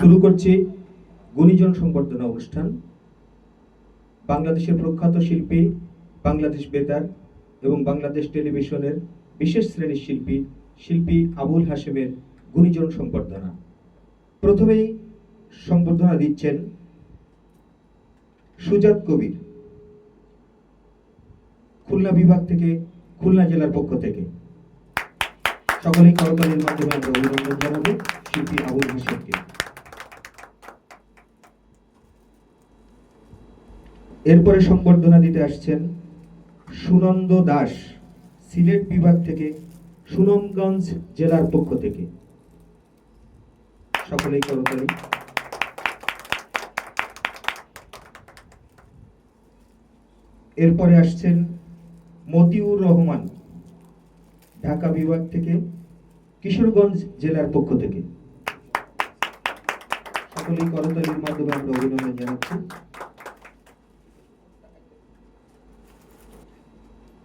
শুরু করছি গুণীজন সংবর্ধনা অনুষ্ঠান। বাংলাদেশের প্রখ্যাত শিল্পী, বাংলাদেশ বেতার এবং বাংলাদেশ টেলিভিশনের বিশেষ শ্রেণীর শিল্পী আবুল হাশেমের গুণীজন সংবর্ধনা। প্রথমেই সংবর্ধনা দিচ্ছেন সুজাত কবির, খুলনা বিভাগ থেকে, খুলনা জেলার পক্ষ থেকে। সকলেই করতালির মাধ্যমে আমরা অভিনন্দন জানাবো শিল্পী আবুল হাশেমকে। এরপরে সংবর্ধনা দিতে আসছেন সুনন্দ দাস, সিলেট বিভাগ থেকে, সুনামগঞ্জ জেলার পক্ষ থেকে। সকলেই করতালি। এরপরে আসছেন মতিউর রহমান, ঢাকা বিভাগ থেকে, কিশোরগঞ্জ জেলার পক্ষ থেকে। সকলেই করতালির মাধ্যমে আমরা অভিনন্দন জানাচ্ছি।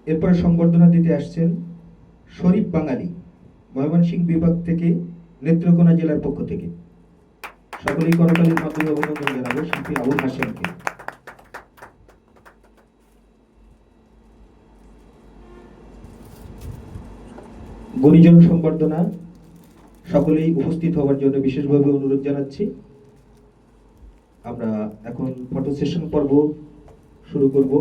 এরপরে সংবর্ধনা দিতে আসছেন শরীফ বাঙালি, ময়মনসিংহ বিভাগ থেকে, নেত্রকোনা জেলার পক্ষ থেকে। সকলেই করতালির মাধ্যমে অভিনন্দন জানাবো শিল্পী আবুল হাশেমকে। গুণীজন সংবর্ধনা সকলেই উপস্থিত হওয়ার জন্য বিশেষভাবে অনুরোধ জানাচ্ছি। আমরা এখন ফটো সেশন পর্ব শুরু করব।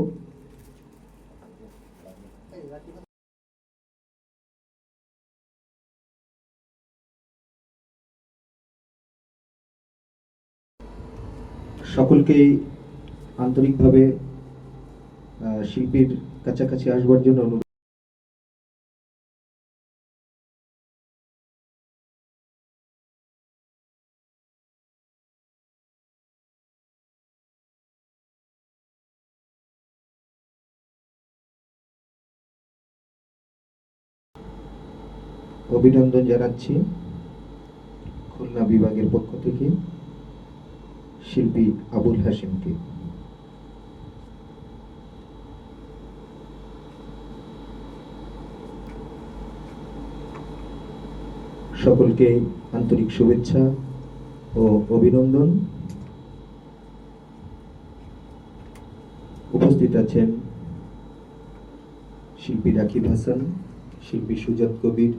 সকলকেই আন্তরিকভাবে শিল্পীর কাছাকাছি আসবার জন্য অনুরোধ। অভিনন্দন জানাচ্ছি খুলনা বিভাগের পক্ষ থেকে শিল্পী আবুল হাশেমকে। সকলকে আন্তরিক শুভেচ্ছা ও অভিনন্দন। উপস্থিত আছেন শিল্পী রাকিব হাসান, শিল্পী সুজাত কবির,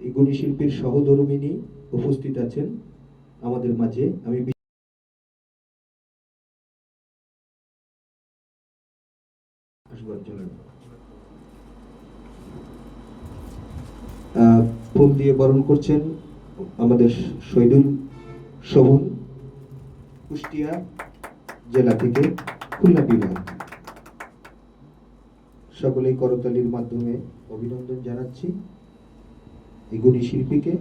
এই গুণী শিল্পীর সহধর্মিনী উপস্থিত আছেন আমাদের মাঝে। আমি ফুল দিয়ে বরণ করছেন আমাদের শহীদুল শোভন, কুষ্টিয়া জেলা থেকে, খুলনা বিভাগ। সকলেই করতালির মাধ্যমে অভিনন্দন জানাচ্ছি এই গুণী শিল্পীকে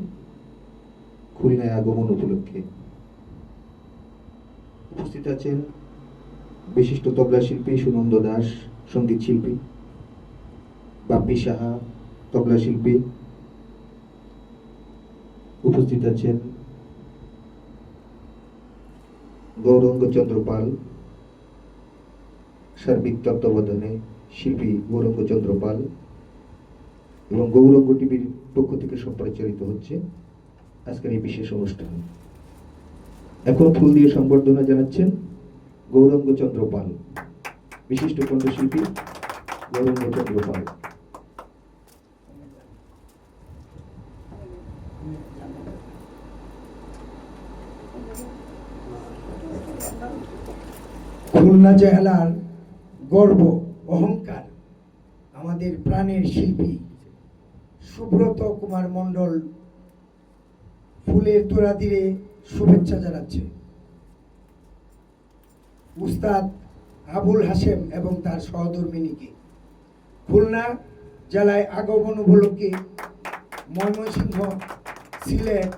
খুলনায় আগমন উপলক্ষে। উপস্থিত আছেন বিশিষ্ট তবলা শিল্পী সুনন্দ দাস, সঙ্গীত শিল্পী বাপ্পি সাহা, তবলা শিল্পী। উপস্থিত আছেন গৌরঙ্গ চন্দ্র পাল, সার্বিক তত্ত্বাবধানে শিল্পী গৌরঙ্গ চন্দ্র পাল, এবং গৌরঙ্গ টিভির পক্ষ থেকে সম্প্রচারিত হচ্ছে আজকের এই বিশেষ অনুষ্ঠান। এখন ফুল দিয়ে সংবর্ধনা জানাচ্ছেন গৌরঙ্গ চন্দ্র পাল, বিশিষ্ট কণ্ঠশিল্পী গৌরঙ্গ চন্দ্র পাল। খুলনা জেলার গর্ব, অহংকার, আমাদের প্রাণের শিল্পী সুব্রত কুমার মণ্ডল ফুলের তোড়া দিয়ে শুভেচ্ছা জানাচ্ছে উস্তাদ আবুল হাশেম এবং তার সহধর্মিনীকে। খুলনা জেলায় আগমন উপলক্ষে ময়মনসিংহ, সিলেট,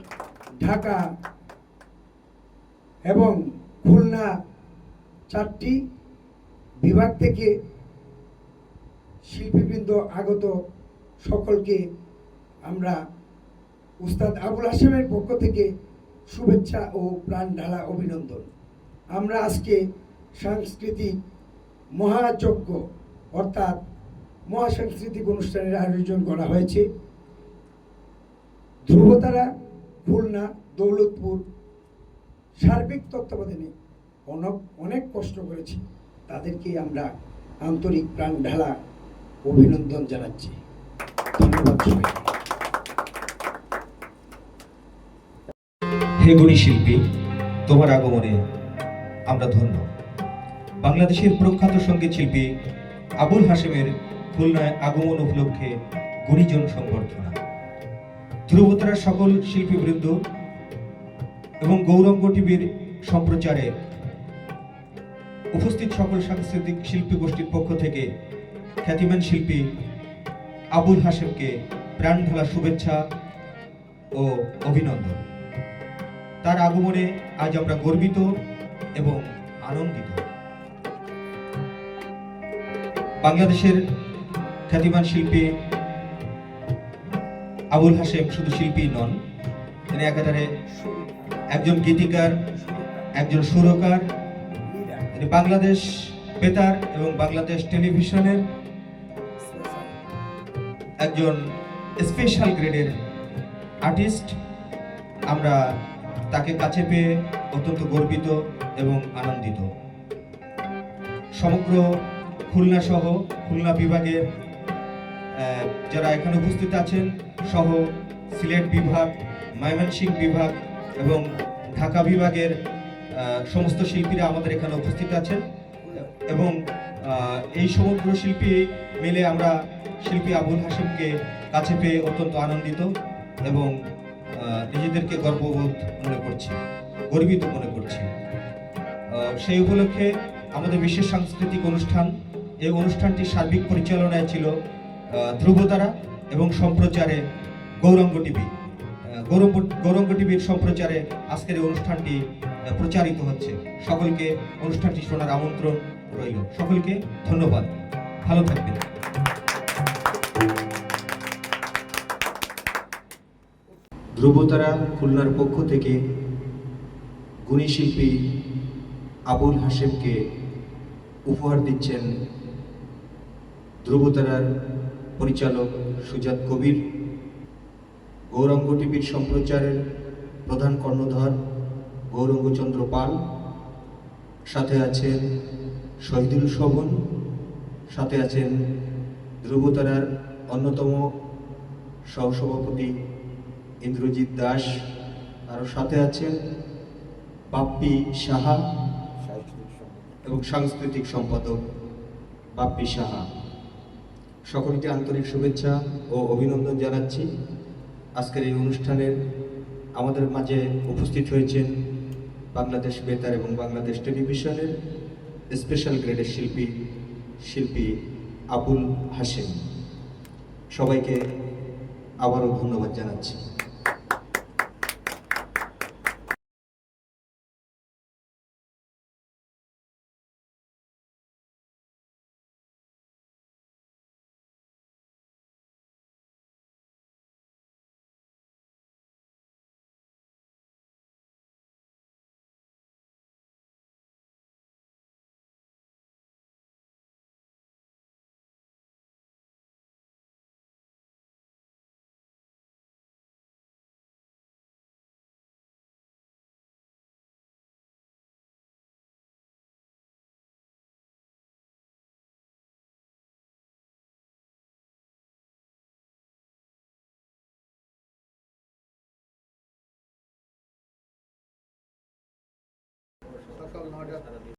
ঢাকা এবং খুলনা চারটি বিভাগ থেকে শিল্পীবৃন্দ আগত সকলকে আমরা উস্তাদ আবুল হাশেমের পক্ষ থেকে শুভেচ্ছা ও প্রাণ ঢালা অভিনন্দন। আমরা আজকে সাংস্কৃতিক মহাযজ্ঞ অর্থাৎ মহাসাংস্কৃতিক অনুষ্ঠানের আয়োজন করা হয়েছে। ধ্রুবতারা খুলনা দৌলতপুর সার্বিক তত্ত্বাবধানে অনেক কষ্ট করেছি, তাদেরকে আমরা আন্তরিক প্রাণ ঢালা অভিনন্দন জানাচ্ছি। ধন্যবাদ সবাইকে। হে গুণী শিল্পী, তোমার আগমনে আমরা ধন্য। বাংলাদেশের প্রখ্যাত সঙ্গীত শিল্পী আবুল হাশেমের খুলনায় আগমন উপলক্ষে গুণীজন সংবর্ধনা। ধ্রুবতারার সকল শিল্পীবৃন্দ এবং গৌরঙ্গ টিভির সম্প্রচারে উপস্থিত সকল সাংস্কৃতিক শিল্পী গোষ্ঠীর পক্ষ থেকে খ্যাতিমান শিল্পী আবুল হাশেমকে প্রাণ ঢালা শুভেচ্ছা ও অভিনন্দন। তার আগমনে আজ আমরা গর্বিত এবং আনন্দিত। বাংলাদেশের খ্যাতিমান শিল্পী আবুল হাশেম শুধু শিল্পী নন, তিনি একাধারে একজন গীতিকার, একজন সুরকার। তিনি বাংলাদেশ বেতার এবং বাংলাদেশ টেলিভিশনের একজন স্পেশাল গ্রেডের আর্টিস্ট। আমরা তাকে কাছে পেয়ে অত্যন্ত গর্বিত এবং আনন্দিত। সমগ্র খুলনা সহ খুলনা বিভাগের যারা এখানে উপস্থিত আছেন সহ সিলেট বিভাগ, ময়মনসিংহ বিভাগ এবং ঢাকা বিভাগের সমস্ত শিল্পীরা আমাদের এখানে উপস্থিত আছেন এবং এই সমগ্র শিল্পী মিলে আমরা শিল্পী আবুল হাশেমকে কাছে পেয়ে অত্যন্ত আনন্দিত এবং নিজেদেরকে গর্ববোধ মনে করছি, গর্বিত মনে করছি। সেই উপলক্ষে আমাদের বিশেষ সাংস্কৃতিক অনুষ্ঠান, এই অনুষ্ঠানটি সার্বিক পরিচালনায় ছিল ধ্রুবতারা এবং সম্প্রচারে গৌরঙ্গ টিভি। গৌরঙ্গ টিভির সম্প্রচারে আজকের এই অনুষ্ঠানটি প্রচারিত হচ্ছে। সকলকে অনুষ্ঠানটি শোনার আমন্ত্রণ রইল। সকলকে ধন্যবাদ, ভালো থাকবেন। ধ্রুবতারা খুলনার পক্ষ থেকে গুণী শিল্পী আবুল হাশেমকে উপহার দিচ্ছেন ধ্রুবতারার পরিচালক সুজাত কবির, গৌরঙ্গ টিভির সম্প্রচারের প্রধান কর্ণধার গৌরঙ্গচন্দ্র পাল, সাথে আছেন শহীদুল শোভন, সাথে আছেন ধ্রুবতারার অন্যতম সহসভাপতি ইন্দ্রজিৎ দাস, আরও সাথে আছেন বাপ্পি সাহা এবং সাংস্কৃতিক সম্পাদক বাপ্পি সাহা। সকলকে আন্তরিক শুভেচ্ছা ও অভিনন্দন জানাচ্ছি। আজকের এই অনুষ্ঠানের আমাদের মাঝে উপস্থিত হয়েছেন বাংলাদেশ বেতার এবং বাংলাদেশ টেলিভিশনের স্পেশাল গ্রেডের শিল্পী আবুল হাশেম। সবাইকে আবারও ধন্যবাদ জানাচ্ছি।